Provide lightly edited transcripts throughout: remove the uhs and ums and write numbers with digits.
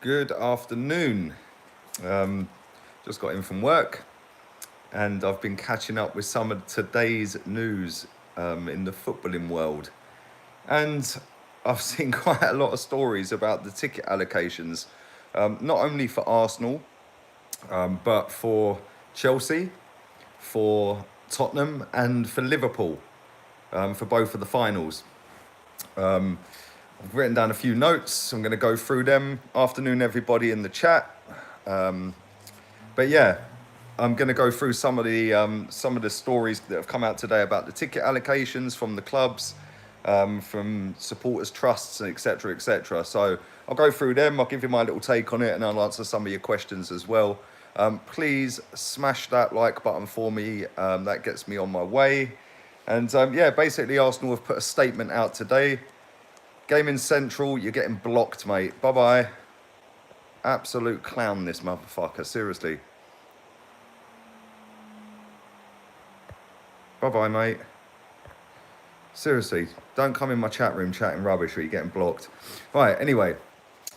Good afternoon. Just got in from work and I've been catching up with some of today's news in the footballing world. And I've seen quite a lot of stories about the ticket allocations, not only for Arsenal, but for Chelsea, for Tottenham, and for Liverpool, for both of the finals. I've written down a few notes. I'm going to go through them. Afternoon, everybody in the chat. But yeah, I'm going to go through some of the stories that have come out today about the ticket allocations from the clubs, from supporters trusts, etc., etc. So I'll go through them. I'll give you my little take on it, and I'll answer some of your questions as well. Please smash that like button for me. That gets me on my way. And yeah, basically Arsenal have put a statement out today. Gaming Central, you're getting blocked, mate. Bye-bye. Absolute clown, this motherfucker. Seriously. Bye-bye, mate. Seriously. Don't come in my chat room chatting rubbish or you're getting blocked. Right, anyway.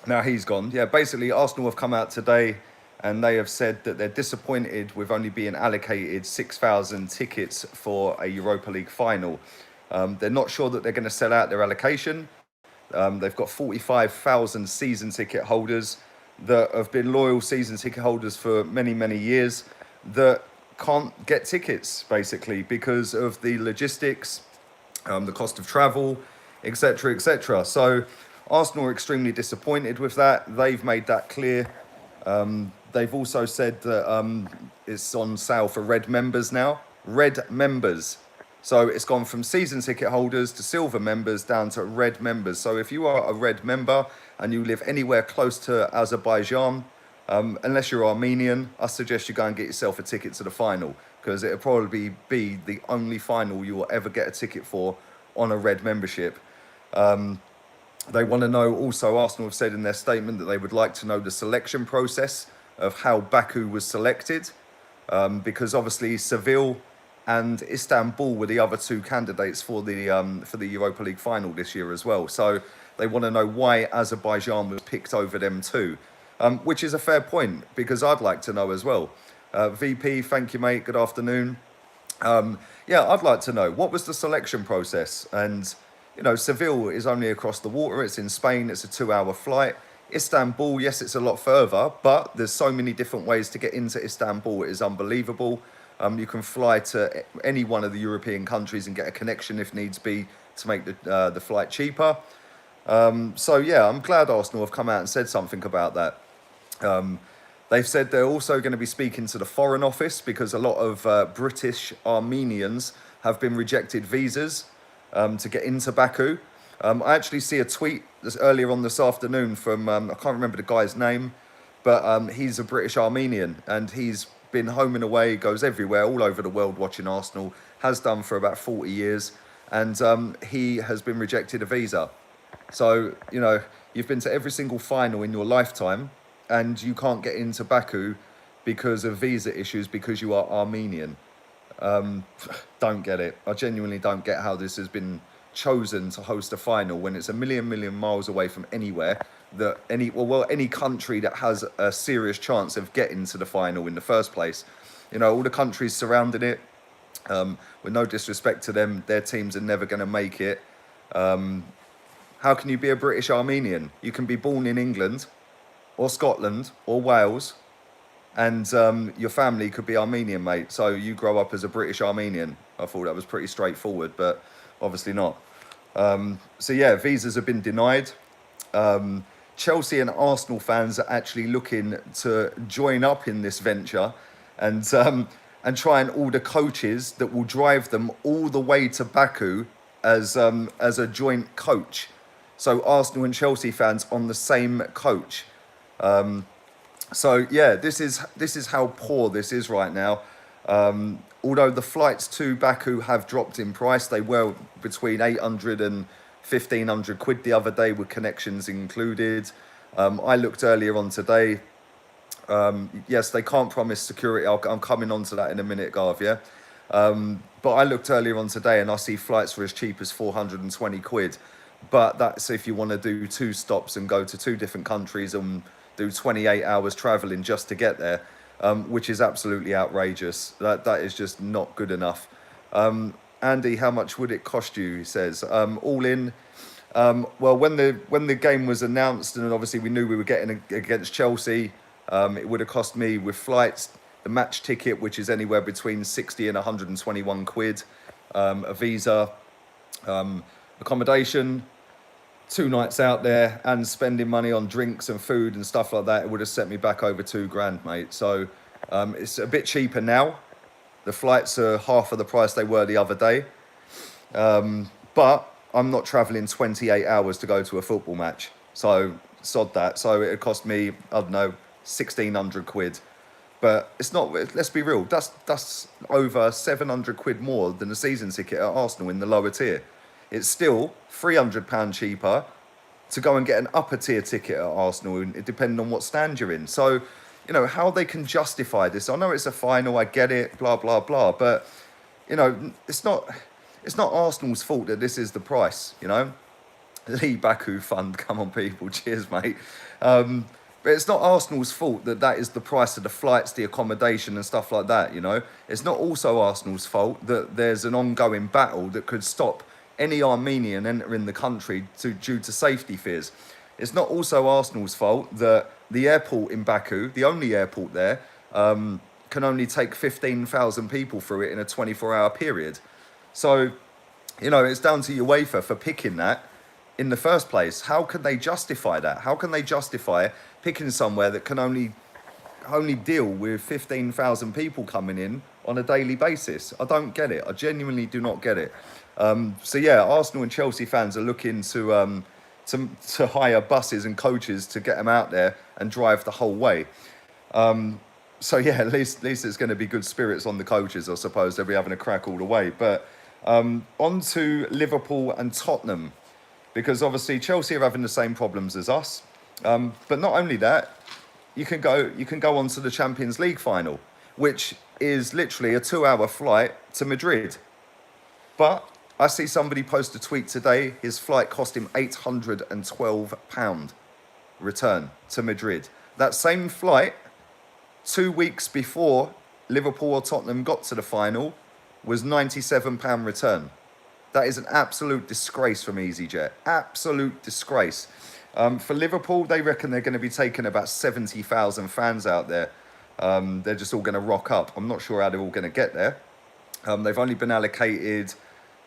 Now he's gone. Yeah, basically, Arsenal have come out today and they have said that they're disappointed with only being allocated 6,000 tickets for a Europa League final. They're not sure that they're going to sell out their allocation. They've got 45,000 season ticket holders that have been loyal season ticket holders for many, many years that can't get tickets, basically, because of the logistics, the cost of travel, etc., etc. So Arsenal are extremely disappointed with that. They've made that clear. They've also said that it's on sale for red members now. Red members. So it's gone from season ticket holders to silver members down to red members. So if you are a red member and you live anywhere close to Azerbaijan, unless you're Armenian, I suggest you go and get yourself a ticket to the final, because it'll probably be the only final you will ever get a ticket for on a red membership. They want to know also, Arsenal have said in their statement that they would like to know the selection process of how Baku was selected, because obviously Seville and Istanbul were the other two candidates for the Europa League final this year as well. So they want to know why Azerbaijan was picked over them too, which is a fair point, because I'd like to know as well. VP, thank you, mate. Good afternoon. Yeah, I'd like to know, what was the selection process? And, you know, Seville is only across the water. It's in Spain. It's a 2-hour flight. Istanbul, yes, it's a lot further, but there's so many different ways to get into Istanbul. It is unbelievable. You can fly to any one of the European countries and get a connection if needs be to make the flight cheaper. So yeah, I'm glad Arsenal have come out and said something about that. They've said they're also going to be speaking to the Foreign Office, because a lot of British Armenians have been rejected visas to get into Baku. I actually see a tweet earlier on this afternoon from, I can't remember the guy's name, but he's a British Armenian and he's been home and away, goes everywhere, all over the world watching Arsenal, has done for about 40 years, and he has been rejected a visa. So, you know, you've been to every single final in your lifetime and you can't get into Baku because of visa issues because you are Armenian. Don't get it. I genuinely don't get how this has been chosen to host a final when it's a million miles away from anywhere, that any country that has a serious chance of getting to the final in the first place. You know, all the countries surrounding it, with no disrespect to them, their teams are never going to make it. How can you be a British Armenian? You can be born in England or Scotland or Wales, and your family could be Armenian, mate. So you grow up as a British Armenian. I thought that was pretty straightforward, but obviously not. So yeah, visas have been denied. Chelsea and Arsenal fans are actually looking to join up in this venture and try and order coaches that will drive them all the way to Baku as a joint coach. So Arsenal and Chelsea fans on the same coach. So yeah, this is how poor this is right now. Although the flights to Baku have dropped in price, they were between 800 and 1,500 quid the other day with connections included. I looked earlier on today. Yes, they can't promise security. I'm coming on to that in a minute, Garv, yeah? But I looked earlier on today and I see flights for as cheap as 420 quid. But that's if you want to do 2 stops and go to 2 different countries and, do 28 hours travelling just to get there, which is absolutely outrageous. That is just not good enough. Andy, how much would it cost you? He says, all in. Well, when the game was announced, and obviously we knew we were getting against Chelsea, it would have cost me with flights, the match ticket, which is anywhere between 60 and 121 quid, a visa, accommodation, 2 nights out there, and spending money on drinks and food and stuff like that. It would have set me back over £2,000, mate. So it's a bit cheaper now. The flights are half of the price they were the other day. But I'm not travelling 28 hours to go to a football match. So sod that. So it cost me, I don't know, 1,600 quid. But it's not, let's be real, that's over 700 quid more than a season ticket at Arsenal in the lower tier. It's still £300 cheaper to go and get an upper tier ticket at Arsenal, depending on what stand you're in. So, you know, how they can justify this. I know it's a final, I get it, blah, blah, blah. But, you know, it's not Arsenal's fault that this is the price, you know. Lee Baku Fund, come on people, cheers mate. But it's not Arsenal's fault that that is the price of the flights, the accommodation and stuff like that, you know. It's not also Arsenal's fault that there's an ongoing battle that could stop any Armenian entering the country due to safety fears. It's not also Arsenal's fault that the airport in Baku, the only airport there, can only take 15,000 people through it in a 24-hour period. So, you know, it's down to UEFA for picking that in the first place. How can they justify that? How can they justify picking somewhere that can only deal with 15,000 people coming in on a daily basis? I don't get it. I genuinely do not get it. So yeah, Arsenal and Chelsea fans are looking to hire buses and coaches to get them out there and drive the whole way. So yeah, at least it's going to be good spirits on the coaches, I suppose. They'll be having a crack all the way. But on to Liverpool and Tottenham, because obviously Chelsea are having the same problems as us. But not only that, you can go on to the Champions League final, which is literally a 2-hour flight to Madrid. But I see somebody post a tweet today, his flight cost him £812 return to Madrid. That same flight, 2 weeks before Liverpool or Tottenham got to the final, was £97 return. That is an absolute disgrace from EasyJet. Absolute disgrace. For Liverpool, they reckon they're going to be taking about 70,000 fans out there. They're just all going to rock up. I'm not sure how they're all going to get there. They've only been allocated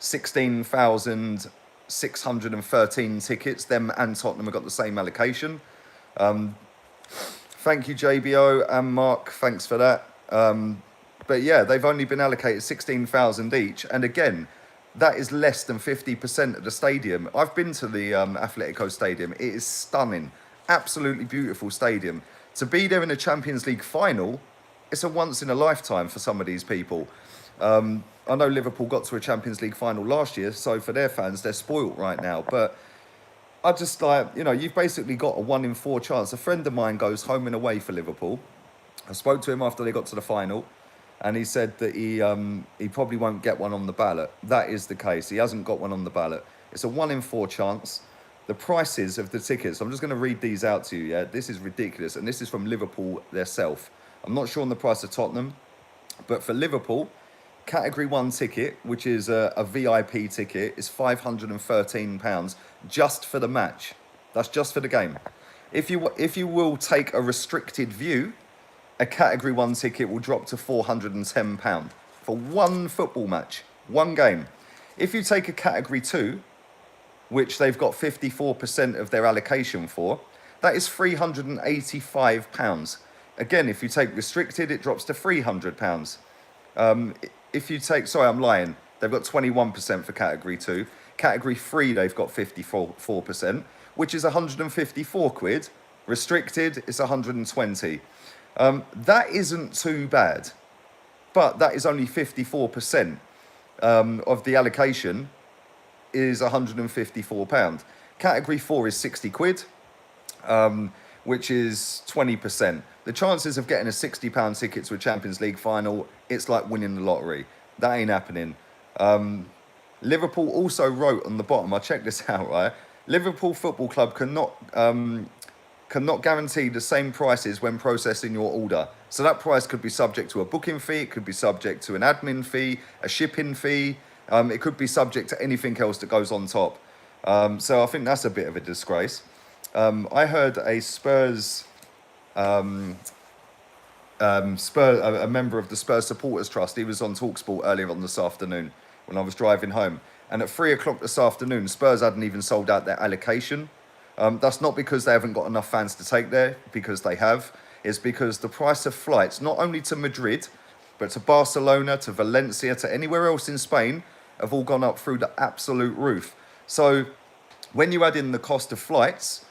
16,613 tickets. Them and Tottenham have got the same allocation. Thank you, JBO and Mark. Thanks for that. But yeah, they've only been allocated 16,000 each. And again, that is less than 50% of the stadium. I've been to the Atletico Stadium. It is stunning. Absolutely beautiful stadium. To be there in a Champions League final, it's a once in a lifetime for some of these people. I know Liverpool got to a Champions League final last year, so for their fans, they're spoilt right now. But I just like, you know, you've basically got a 1 in 4 chance. A friend of mine goes home and away for Liverpool. I spoke to him after they got to the final, and he said that he probably won't get one on the ballot. That is the case. He hasn't got one on the ballot. It's a 1 in 4 chance. The prices of the tickets, I'm just going to read these out to you, yeah? This is ridiculous, and this is from Liverpool themselves. I'm not sure on the price of Tottenham, but for Liverpool, Category 1 ticket, which is a VIP ticket, is £513 just for the match. That's just for the game. If you will take a restricted view, a Category 1 ticket will drop to £410 for one football match, one game. If you take a Category 2, which they've got 54% of their allocation for, that is £385. Again, if you take restricted, it drops to £300. If you take, sorry, I'm lying. They've got 21% for Category 2. Category 3, they've got 54%, which is 154 quid. Restricted, it's 120. That isn't too bad, but that is only 54% of the allocation is £154. Category 4 is 60 quid, which is 20%. The chances of getting a £60 ticket to a Champions League final, it's like winning the lottery. That ain't happening. Liverpool also wrote on the bottom, I checked this out, right? Liverpool Football Club cannot cannot guarantee the same prices when processing your order. So that price could be subject to a booking fee, it could be subject to an admin fee, a shipping fee, it could be subject to anything else that goes on top. So I think that's a bit of a disgrace. I heard a Spurs, a member of the Spurs Supporters Trust, he was on TalkSport earlier on this afternoon when I was driving home. And at 3 o'clock this afternoon, Spurs hadn't even sold out their allocation. That's not because they haven't got enough fans to take there, because they have. It's because the price of flights, not only to Madrid, but to Barcelona, to Valencia, to anywhere else in Spain, have all gone up through the absolute roof. So when you add in the cost of flights,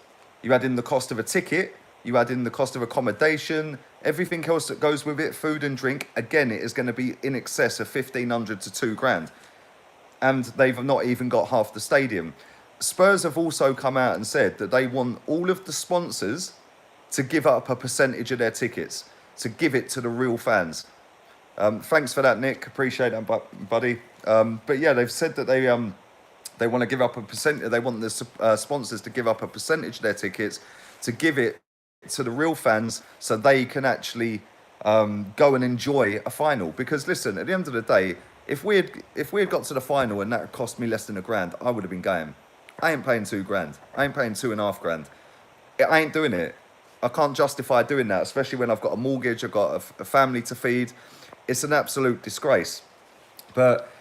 you add in the cost of a ticket, you add in the cost of accommodation, everything else that goes with it, food and drink, again, it is going to be in excess of 1,500 to 2 grand. And they've not even got half the stadium. Spurs have also come out and said that they want all of the sponsors to give up a percentage of their tickets, to give it to the real fans. Thanks for that, Nick. Appreciate that, buddy. But yeah, they've said that they want to give up a percentage. They want the sponsors to give up a percentage of their tickets to give it to the real fans, so they can actually go and enjoy a final. Because listen, at the end of the day, if we had got to the final and that had cost me less than £1 grand, I would have been going. I ain't paying £2 grand. I ain't paying £2.5 grand. I ain't doing it. I can't justify doing that, especially when I've got a mortgage, I've got a family to feed. It's an absolute disgrace. But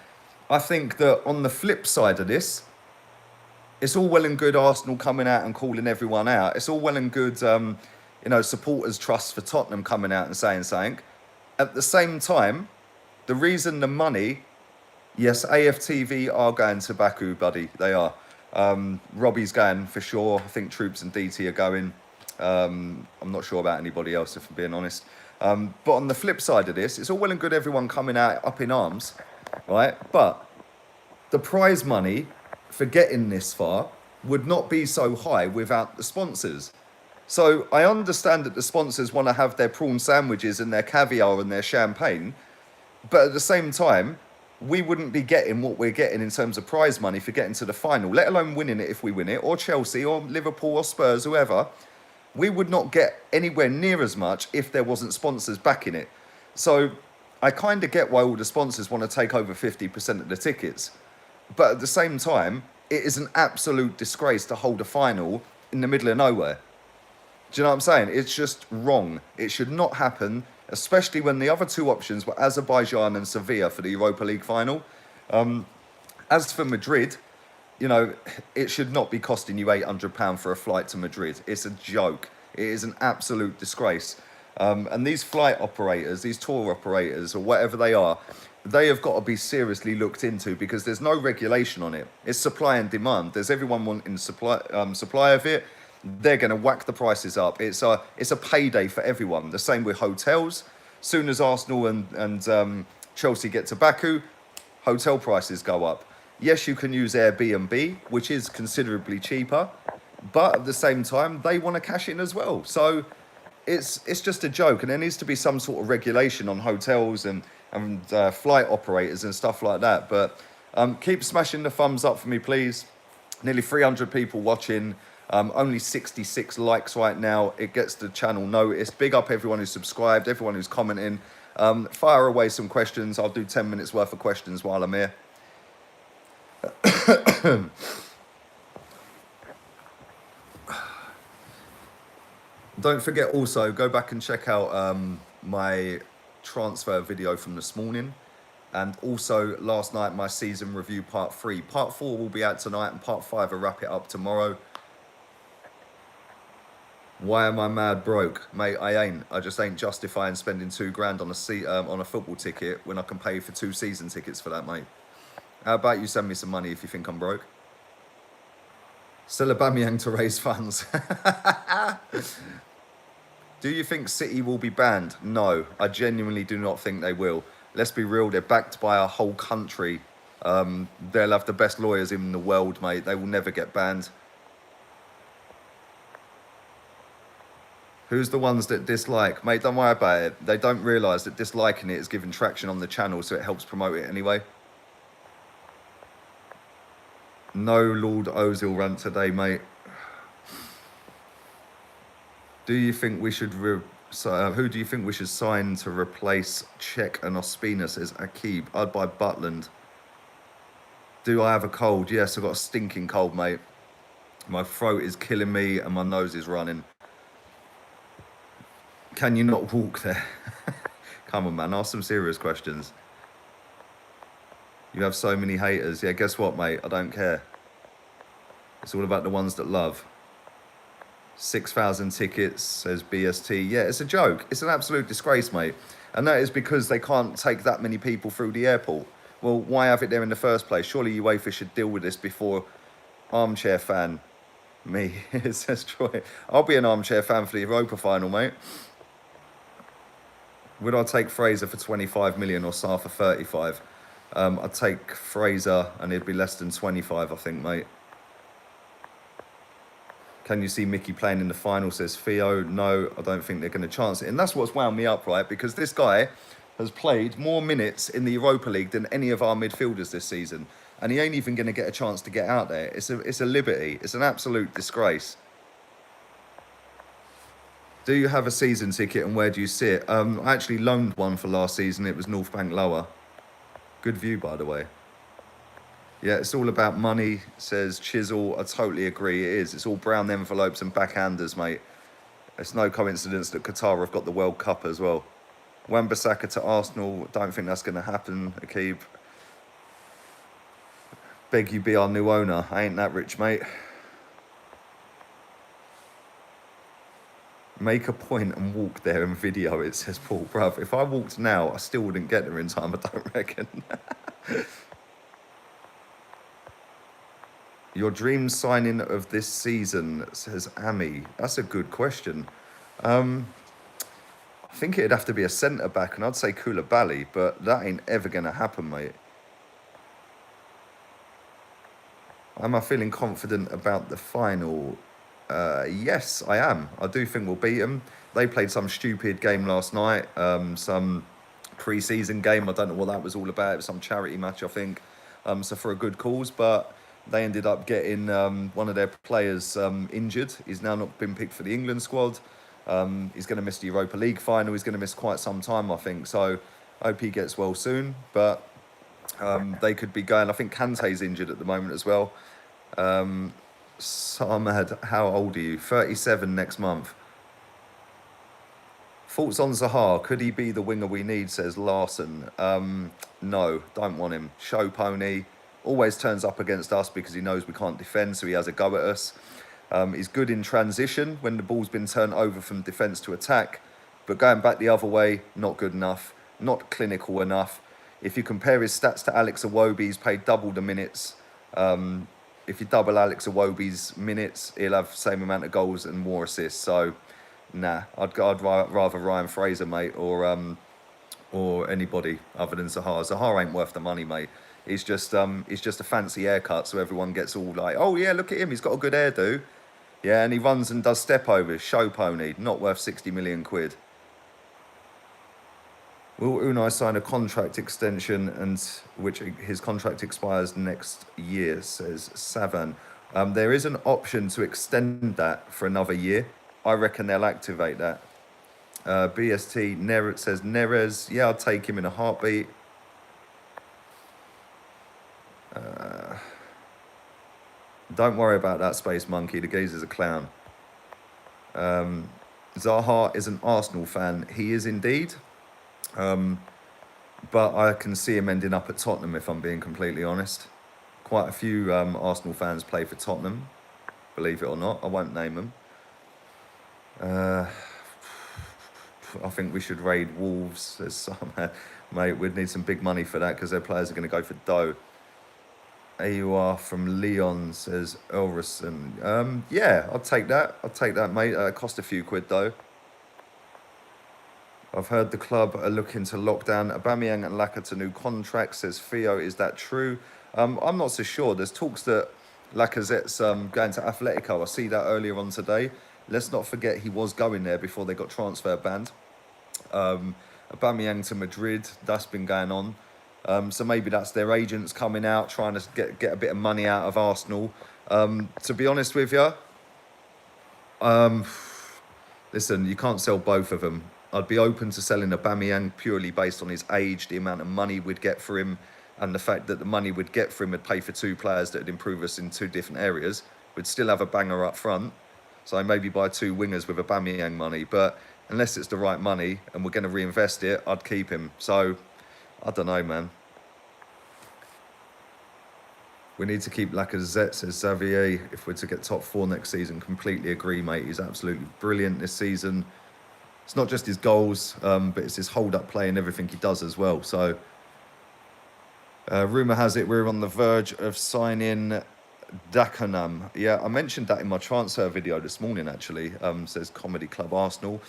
I think that on the flip side of this, it's all well and good Arsenal coming out and calling everyone out. It's all well and good, supporters trust for Tottenham coming out and saying something. At the same time, the reason the money, yes, AFTV are going to Baku, buddy. They are. Robbie's going for sure. I think Troops and DT are going. I'm not sure about anybody else, if I'm being honest. But on the flip side of this, it's all well and good everyone coming out up in arms, right? But the prize money for getting this far would not be so high without the sponsors. So I understand that the sponsors want to have their prawn sandwiches and their caviar and their champagne, but at the same time, we wouldn't be getting what we're getting in terms of prize money for getting to the final, let alone winning it if we win it, or Chelsea or Liverpool or Spurs, whoever. We would not get anywhere near as much if there wasn't sponsors backing it. So I kind of get why all the sponsors want to take over 50% of the tickets. But at the same time, it is an absolute disgrace to hold a final in the middle of nowhere. Do you know what I'm saying? It's just wrong. It should not happen, especially when the other two options were Azerbaijan and Sevilla for the Europa League final. As for Madrid, it should not be costing you £800 for a flight to Madrid. It's a joke. It is an absolute disgrace. And these flight operators, these tour operators, or whatever they are, they have got to be seriously looked into, because there's no regulation on it. It's supply and demand. There's everyone wanting supply of it. They're going to whack the prices up. It's a payday for everyone. The same with hotels. Soon as Arsenal and Chelsea get to Baku, hotel prices go up. Yes, you can use Airbnb, which is considerably cheaper, but at the same time, they want to cash in as well. So it's just a joke, and there needs to be some sort of regulation on hotels and flight operators and stuff like that. But keep smashing the thumbs up for me, please. Nearly 300 people watching. Only 66 likes right now. It gets the channel noticed. Big up everyone who's subscribed, everyone who's commenting. Fire away some questions. I'll do 10 minutes worth of questions while I'm here. Don't forget also, go back and check out my transfer video from this morning. And also last night, my season review part 3. Part 4 will be out tonight, and part 5 will wrap it up tomorrow. Why am I mad broke? Mate, I ain't. I just ain't justifying spending £2 grand on a football ticket when I can pay for 2 season tickets for that, mate. How about you send me some money if you think I'm broke? Still Aubameyang to raise funds. Do you think City will be banned? No, I genuinely do not think they will. Let's be real, they're backed by a whole country. They'll have the best lawyers in the world, mate. They will never get banned. Who's the ones that dislike? Mate, don't worry about it. They don't realise that disliking it is giving traction on the channel, so it helps promote it anyway. No Lord Ozil rant today, mate. Do you think we should... who do you think we should sign to replace Czech and Ospina, says Akib? I'd buy Butland. Do I have a cold? Yes, I've got a stinking cold, mate. My throat is killing me and my nose is running. Can you not walk there? Come on, man, ask some serious questions. You have so many haters. Yeah, guess what, mate? I don't care. It's all about the ones that love. 6,000 tickets, says BST. Yeah, it's a joke. It's an absolute disgrace, mate. And that is because they can't take that many people through the airport. Well, why have it there in the first place? Surely UEFA should deal with this before armchair fan. Me, it says Troy. I'll be an armchair fan for the Europa final, mate. Would I take Fraser for 25 million or Sarr for 35? I'd take Fraser and it'd be less than 25, I think, mate. Can you see Mickey playing in the final, says Theo? No, I don't think they're going to chance it. And that's what's wound me up, right? Because this guy has played more minutes in the Europa League than any of our midfielders this season. And he ain't even going to get a chance to get out there. It's a liberty. It's an absolute disgrace. Do you have a season ticket and where do you sit? I actually loaned one for last season. It was North Bank Lower. Good view, by the way. Yeah, it's all about money, says Chisel. I totally agree, it is. It's all brown envelopes and backhanders, mate. It's no coincidence that Qatar have got the World Cup as well. Wan-Bissaka to Arsenal, don't think that's going to happen, Akib. Beg you be our new owner. I ain't that rich, mate. Make a point and walk there and video it, says Paul. Bruv, if I walked now, I still wouldn't get there in time, I don't reckon. Your dream signing of this season, says Amy. That's a good question. I think it'd have to be a centre-back, and I'd say Koulibaly, but that ain't ever going to happen, mate. Am I feeling confident about the final? Yes, I am. I do think we'll beat them. They played some stupid game last night, some pre-season game. I don't know what that was all about. It was some charity match, I think. So for a good cause, but they ended up getting one of their players injured. He's now not been picked for the England squad. He's going to miss the Europa League final. He's going to miss quite some time, I think. So I hope he gets well soon. But they could be going... I think Kante's injured at the moment as well. Samad, how old are you? 37 next month. Thoughts on Zaha? Could he be the winger we need, says Larson. No, don't want him. Show pony. Always turns up against us because he knows we can't defend, so he has a go at us. He's good in transition when the ball's been turned over from defence to attack, but going back the other way, not good enough, not clinical enough. If you compare his stats to Alex Iwobi, he's played double the minutes. If you double Alex Iwobi's minutes, he'll have the same amount of goals and more assists. So, nah, I'd rather Ryan Fraser, mate, or anybody other than Zaha. Zaha ain't worth the money, mate. He's just a fancy haircut, so everyone gets all like, oh yeah, look at him, he's got a good hairdo. Yeah, and he runs and does step overs, show pony, not worth 60 million quid. Will Unai sign a contract extension and which his contract expires next year, says Savan. There is an option to extend that for another year. I reckon they'll activate that. BST says Neres, yeah, I'll take him in a heartbeat. Don't worry about that, Space Monkey. The geezer's a clown. Zaha is an Arsenal fan. He is indeed. But I can see him ending up at Tottenham, if I'm being completely honest. Quite a few Arsenal fans play for Tottenham, believe it or not. I won't name them. I think we should raid Wolves, says some. Mate, we'd need some big money for that because their players are going to go for dough. AUR from Leon, says Elrison. Yeah, I'll take that. I'll take that, mate. It cost a few quid, though. I've heard the club are looking to lock down Aubameyang and Laka to new contracts, says Theo. Is that true? I'm not so sure. There's talks that Lacazette's going to Atletico. I see that earlier on today. Let's not forget he was going there before they got transfer banned. Aubameyang to Madrid, that's been going on. So maybe that's their agents coming out, trying to get a bit of money out of Arsenal. To be honest with you, Listen, you can't sell both of them. I'd be open to selling Aubameyang purely based on his age, the amount of money we'd get for him, and the fact that the money we'd get for him would pay for two players that would improve us in two different areas. We'd still have a banger up front. So maybe buy two wingers with Aubameyang money. But unless it's the right money and we're going to reinvest it, I'd keep him. So, I don't know, man. We need to keep Lacazette, says Xavier, if we're to get top 4 next season. Completely agree, mate. He's absolutely brilliant this season. It's not just his goals, but it's his hold-up play and everything he does as well. So, rumour has it we're on the verge of signing Dagenham. Yeah, I mentioned that in my transfer video this morning, actually. Says Comedy Club Arsenal.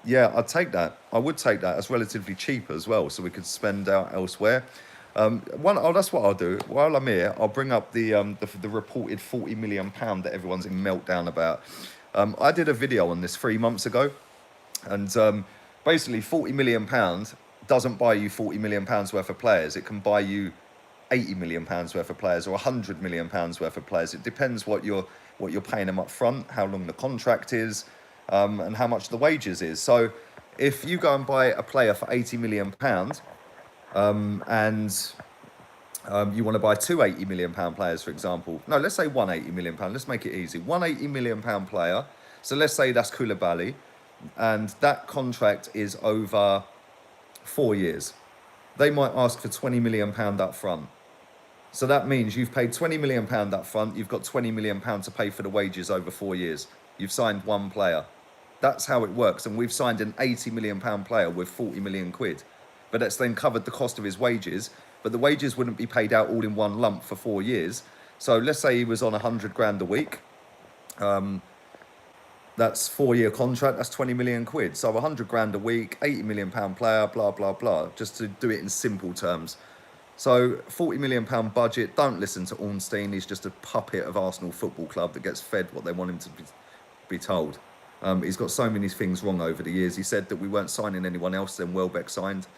Yeah, I'd take that. I would take that. It's relatively cheap as well, so we could spend out elsewhere. That's what I'll do. While I'm here, I'll bring up the reported £40 million that everyone's in meltdown about. I did a video on this 3 months ago, and basically £40 million doesn't buy you £40 million worth of players. It can buy you £80 million worth of players or £100 million worth of players. It depends what you're paying them up front, how long the contract is, and how much the wages is. So if you go and buy a player for £80 million, and you want to buy two £80 million players, for example. No, let's say one £80 million. Let's make it easy. One £80 million player. So let's say that's Koulibaly, and that contract is over 4 years. They might ask for £20 million up front. So that means you've paid £20 million up front. You've got £20 million to pay for the wages over 4 years. You've signed one player. That's how it works. And we've signed an £80 million player with 40 million quid. But that's then covered the cost of his wages. But the wages wouldn't be paid out all in one lump for 4 years. So let's say he was on 100 grand a week. That's 4-year contract. That's 20 million quid. So 100 grand a week, £80 million player, blah, blah, blah. Just to do it in simple terms. So £40 million budget. Don't listen to Ornstein. He's just a puppet of Arsenal Football Club that gets fed what they want him to be told. He's got so many things wrong over the years. He said that we weren't signing anyone else, then Welbeck signed.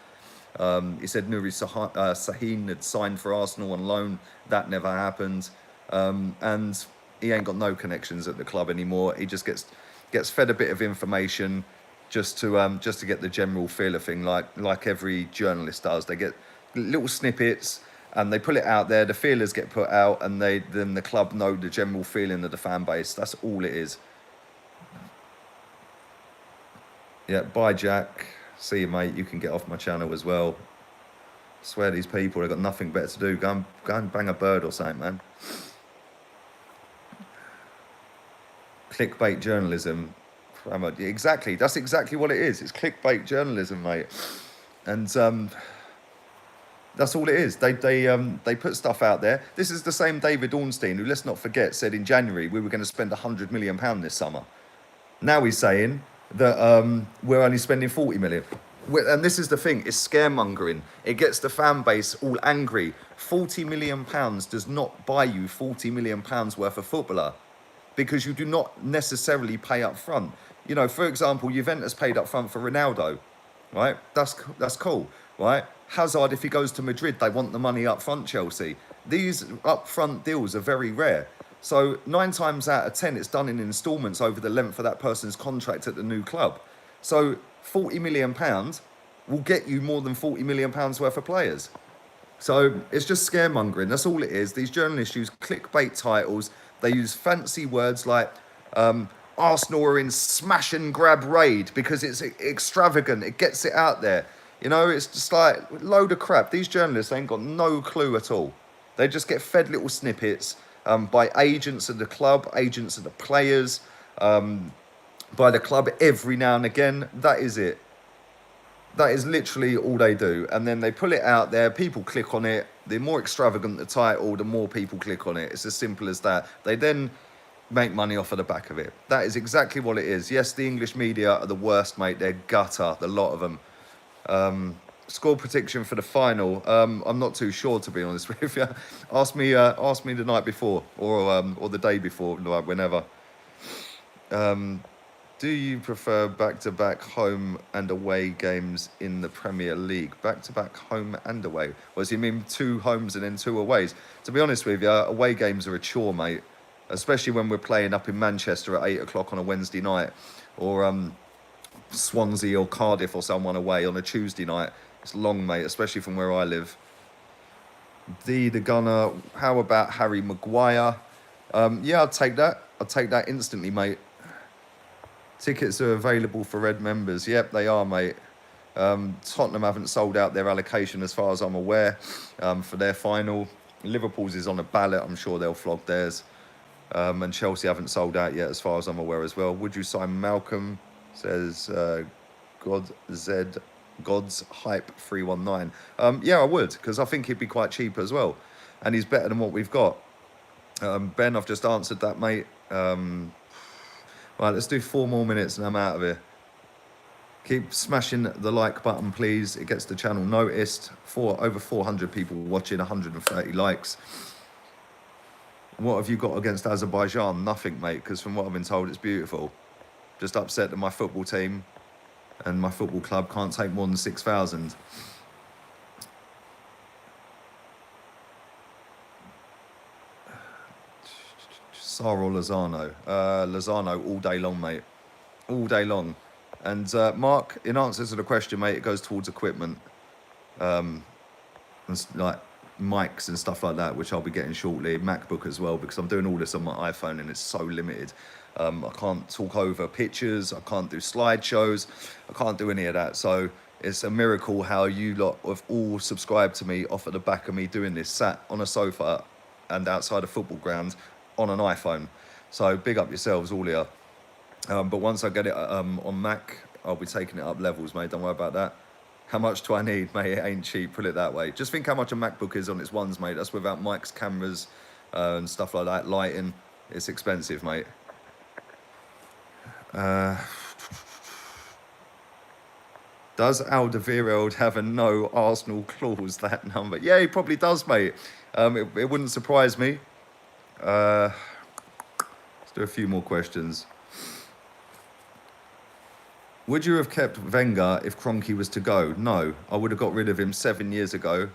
He said Nuri Sahin had signed for Arsenal on loan. That never happened. And he ain't got no connections at the club anymore. He just gets fed a bit of information just to get the general feel of thing, like every journalist does. They get little snippets and they put it out there. The feelers get put out, and then the club know the general feeling of the fan base. That's all it is. Yeah, bye, Jack. See you, mate. You can get off my channel as well. I swear these people, they've got nothing better to do. Go and bang a bird or something, man. Clickbait journalism. Exactly. That's exactly what it is. It's clickbait journalism, mate. And that's all it is. They put stuff out there. This is the same David Ornstein, who, let's not forget, said in January we were going to spend £100 million this summer. Now he's saying that we're only spending 40 million. And this is the thing, it's scaremongering. It gets the fan base all angry. £40 million does not buy you £40 million worth of footballer, because you do not necessarily pay up front. You know, for example, Juventus paid up front for Ronaldo, right? That's cool, right? Hazard, if he goes to Madrid, they want the money up front, Chelsea. These up front deals are very rare. So 9 times out of 10, it's done in instalments over the length of that person's contract at the new club. So £40 million will get you more than £40 million worth of players. So it's just scaremongering. That's all it is. These journalists use clickbait titles. They use fancy words like Arsenal are in smash and grab raid because it's extravagant. It gets it out there. You know, it's just like a load of crap. These journalists ain't got no clue at all. They just get fed little snippets by agents of the club, agents of the players, by the club every now and again. That is it. That is literally all they do. And then they pull it out there. People click on it. The more extravagant the title, the more people click on it. It's as simple as that. They then make money off of the back of it. That is exactly what it is. Yes, the English media are the worst, mate. They're gutter, the lot of them. Score prediction for the final. I'm not too sure, to be honest with you. Ask me the night before or the day before, like whenever. Do you prefer back-to-back home and away games in the Premier League? Back-to-back home and away? Well, so you mean 2 homes and then 2 aways? To be honest with you, away games are a chore, mate. especially when we're playing up in Manchester at 8 o'clock on a Wednesday night, or Swansea or Cardiff or someone away on a Tuesday night. It's long, mate, especially from where I live. The Gunner, how about Harry Maguire? Yeah, I'd take that. I'd take that instantly, mate. Tickets are available for Red members. Yep, they are, mate. Tottenham haven't sold out their allocation as far as I'm aware for their final. Liverpool's is on a ballot. I'm sure they'll flog theirs. And Chelsea haven't sold out yet as far as I'm aware as well. Would you sign Malcolm? Says God's Hype 319. Yeah, I would, because I think he'd be quite cheap as well. And he's better than what we've got. Ben, I've just answered that, mate. Right, let's do 4 more minutes and I'm out of here. Keep smashing the like button, please. It gets the channel noticed. Over 400 people watching, 130 likes. What have you got against Azerbaijan? Nothing, mate, because from what I've been told, it's beautiful. Just upset that my football team and my football club can't take more than 6,000. Sara or Lozano? Lozano all day long, mate. All day long. And Mark, in answer to the question, mate, it goes towards equipment. And like mics and stuff like that, which I'll be getting shortly. MacBook as well, because I'm doing all this on my iPhone and it's so limited. I can't talk over pictures. I can't do slideshows. I can't do any of that. So it's a miracle how you lot have all subscribed to me off at the back of me doing this, sat on a sofa and outside a football ground on an iPhone. So big up yourselves all here. But once I get it on Mac, I'll be taking it up levels, mate. Don't worry about that. How much do I need, mate? It ain't cheap, put it that way. Just think how much a MacBook is on its ones, mate. That's without mics, cameras, and stuff like that, lighting. It's expensive, mate. Does Alderweireld have a no Arsenal clause, that number? Yeah, he probably does, mate. It wouldn't surprise me. Let's do a few more questions. Would you have kept Wenger if Kroenke was to go? No, I would have got rid of him 7 years ago.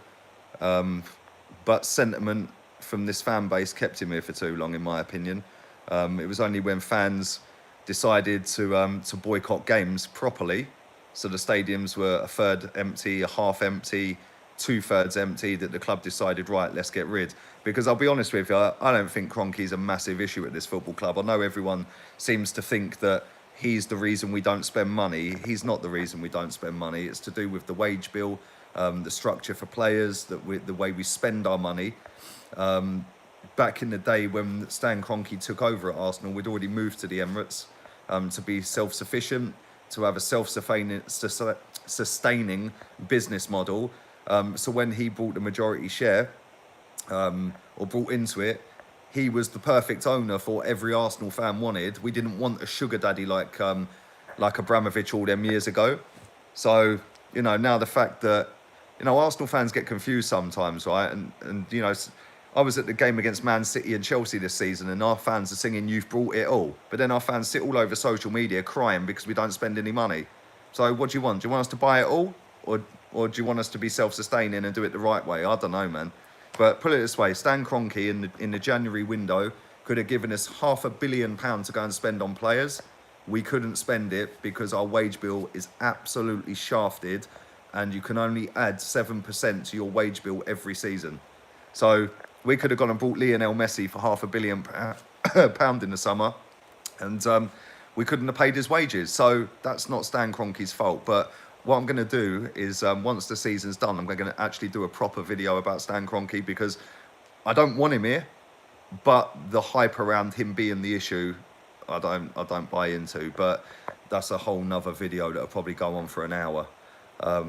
But sentiment from this fan base kept him here for too long, in my opinion. It was only when fans decided to boycott games properly, so the stadiums were a third empty, a half empty, 2/3 empty, that the club decided, right, let's get rid. Because I'll be honest with you, I don't think Kroenke's a massive issue at this football club. I know everyone seems to think that he's the reason we don't spend money. He's not the reason we don't spend money. It's to do with the wage bill, the structure for players, the way we spend our money. Back in the day when Stan Kroenke took over at Arsenal, we'd already moved to the Emirates to be self-sufficient, to have a self-sustaining business model. So when he bought the majority share, or brought into it, he was the perfect owner for what every Arsenal fan wanted. We didn't want a sugar daddy like Abramovich all them years ago. So, you know, now the fact that, you know, Arsenal fans get confused sometimes, right? And you know, I was at the game against Man City and Chelsea this season, and our fans are singing, "You've brought it all." But then our fans sit all over social media crying because we don't spend any money. So what do you want? Do you want us to buy it all? Or do you want us to be self-sustaining and do it the right way? I don't know, man. But put it this way, Stan Kroenke in the January window could have given us £500 million to go and spend on players. We couldn't spend it because our wage bill is absolutely shafted, and you can only add 7% to your wage bill every season. So we could have gone and bought Lionel Messi for £500 million in the summer, and we couldn't have paid his wages. So that's not Stan Kroenke's fault. But what I'm going to do is, once the season's done, I'm going to actually do a proper video about Stan Kroenke, because I don't want him here, but the hype around him being the issue, I don't buy into. But that's a whole nother video that'll probably go on for an hour. I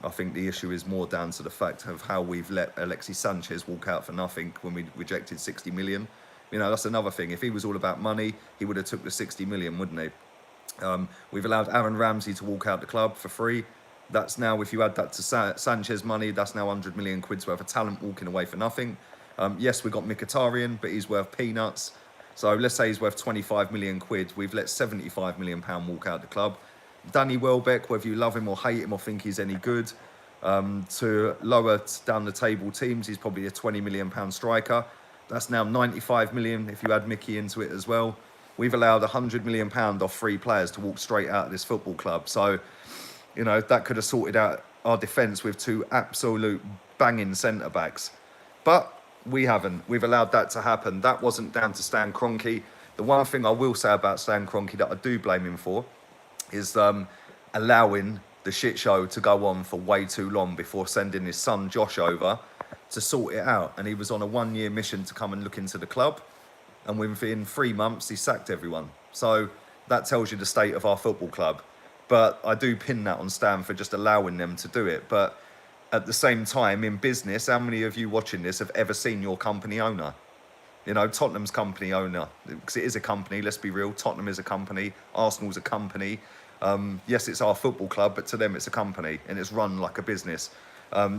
think the issue is more down to the fact of how we've let Alexis Sanchez walk out for nothing when we rejected 60 million. You know, that's another thing. If he was all about money, he would have took the 60 million, wouldn't he? We've allowed Aaron Ramsey to walk out the club for free. That's now, if you add that to Sanchez money, that's now 100 million quid's worth of talent walking away for nothing. Yes, we got Mkhitaryan, but he's worth peanuts. So let's say he's worth 25 million quid. We've let 75 million pound walk out the club. Danny Welbeck, whether you love him or hate him or think he's any good, to lower down the table teams, he's probably a 20 million pound striker. That's now 95 million if you add Mickey into it as well. We've allowed £100 million off 3 players to walk straight out of this football club. So, you know, that could have sorted out our defence with 2 absolute banging centre-backs. But we haven't. We've allowed that to happen. That wasn't down to Stan Kroenke. The one thing I will say about Stan Kroenke that I do blame him for is allowing the shit show to go on for way too long before sending his son Josh over to sort it out. And he was on a 1-year mission to come and look into the club. And within 3 months, he sacked everyone. So that tells you the state of our football club. But I do pin that on Stan for just allowing them to do it. But at the same time, in business, how many of you watching this have ever seen your company owner? You know, Tottenham's company owner, because it is a company, let's be real. Tottenham is a company, Arsenal's a company. Yes, it's our football club, but to them it's a company and it's run like a business.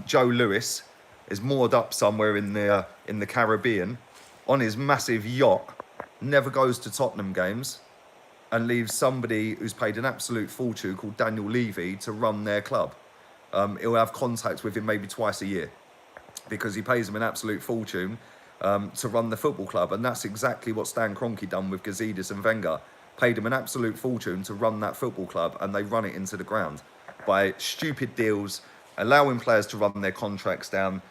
Joe Lewis is moored up somewhere in the Caribbean on his massive yacht, never goes to Tottenham games, and leaves somebody who's paid an absolute fortune called Daniel Levy to run their club. He'll have contact with him maybe twice a year because he pays him an absolute fortune to run the football club. And that's exactly what Stan Kroenke done with Gazidis and Wenger. Paid him an absolute fortune to run that football club, and they run it into the ground by stupid deals, allowing players to run their contracts down,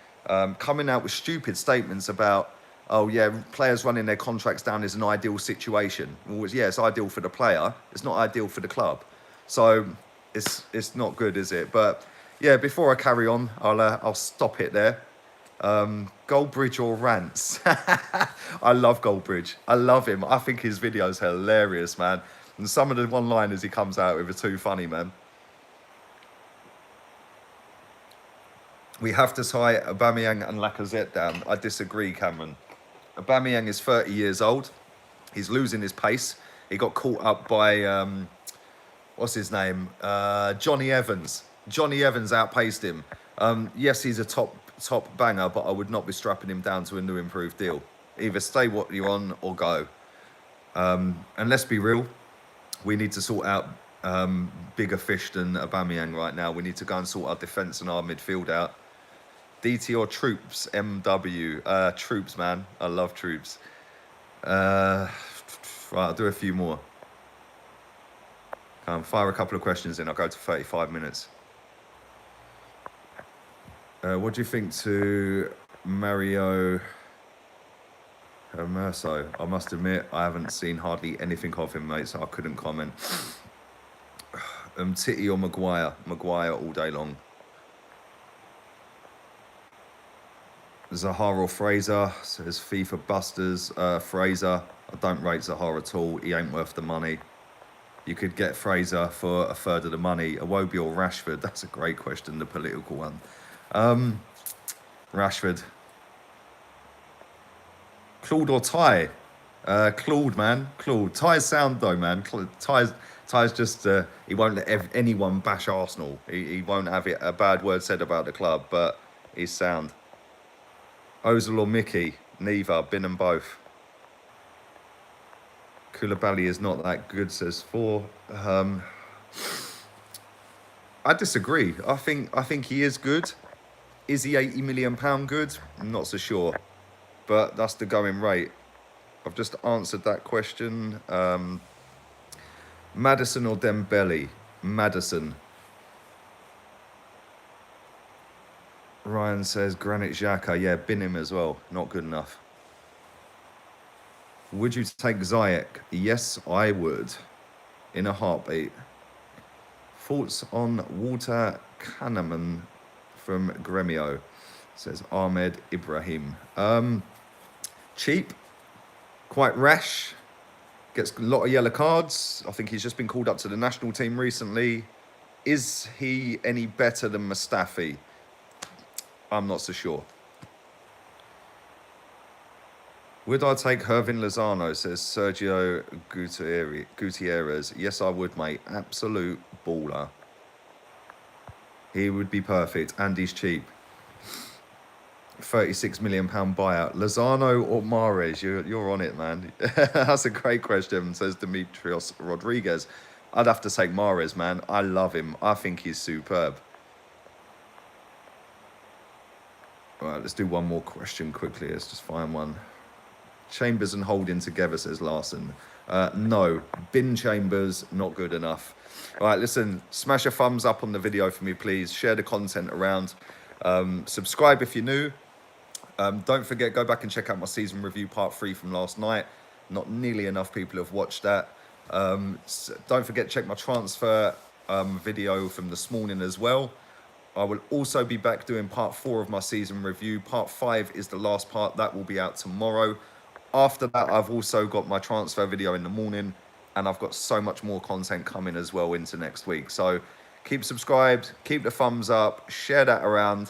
coming out with stupid statements about, oh yeah, players running their contracts down is an ideal situation. Well, yeah, it's ideal for the player. It's not ideal for the club. So it's not good, is it? But yeah, before I carry on, I'll stop it there. Goldbridge or rants? I love Goldbridge. I love him. I think his videos are hilarious, man. And some of the one-liners he comes out with are too funny, man. We have to tie Aubameyang and Lacazette down. I disagree, Cameron. Aubameyang is 30 years old. He's losing his pace. He got caught up by, what's his name? Johnny Evans. Johnny Evans outpaced him. Yes, he's a top banger, but I would not be strapping him down to a new improved deal. Either stay what you're on or go. And let's be real, we need to sort out bigger fish than Aubameyang right now. We need to go and sort our defence and our midfield out. DT or Troops, MW. Troops, man. I love Troops. Right, I'll do a few more. Fire a couple of questions in. I'll go to 35 minutes. What do you think to Mario Merso? I must admit, I haven't seen hardly anything of him, mate, so I couldn't comment. Titty or Maguire? Maguire all day long. Zaha or Fraser? Says FIFA busters. Fraser. I don't rate Zaha at all. He ain't worth the money. You could get Fraser for a third of the money. Iwobi or Rashford? That's a great question, the political one. Rashford. Claude or Ty? Claude, man. Claude. Ty's sound though, man. Ty's just, he won't let anyone bash Arsenal. He won't have a bad word said about the club, but he's sound. Ozil or Mickey? Neither. Bin them both. Koulibaly is not that good, says 4. I disagree. I think he is good. Is he £80 million good? I'm not so sure. But that's the going rate. I've just answered that question. Maddison or Dembele? Maddison. Ryan says Granit Xhaka. Yeah, bin him as well. Not good enough. Would you take Ziyech? Yes, I would. In a heartbeat. Thoughts on Walter Kahneman from Gremio? Says Ahmed Ibrahim. Cheap. Quite rash. Gets a lot of yellow cards. I think he's just been called up to the national team recently. Is he any better than Mustafi? I'm not so sure. Would I take Hervin Lozano, says Sergio Gutierrez. Yes, I would, mate. Absolute baller. He would be perfect, and he's cheap. £36 million buyout. Lozano or Mahrez? You're on it, man. That's a great question, says Demetrios Rodriguez. I'd have to take Mahrez, man. I love him. I think he's superb. All right, let's do one more question quickly. Let's just find one. Chambers and Holding together, says Larson. No, bin Chambers, not good enough. All right, listen, smash a thumbs up on the video for me, please. Share the content around. Subscribe if you're new. Don't forget, go back and check out my season review part 3 from last night. Not nearly enough people have watched that. Don't forget, check my transfer video from this morning as well. I will also be back doing part 4 of my season review. Part 5 is the last part. That will be out tomorrow. After that, I've also got my transfer video in the morning, and I've got so much more content coming as well into next week. So keep subscribed, keep the thumbs up, share that around.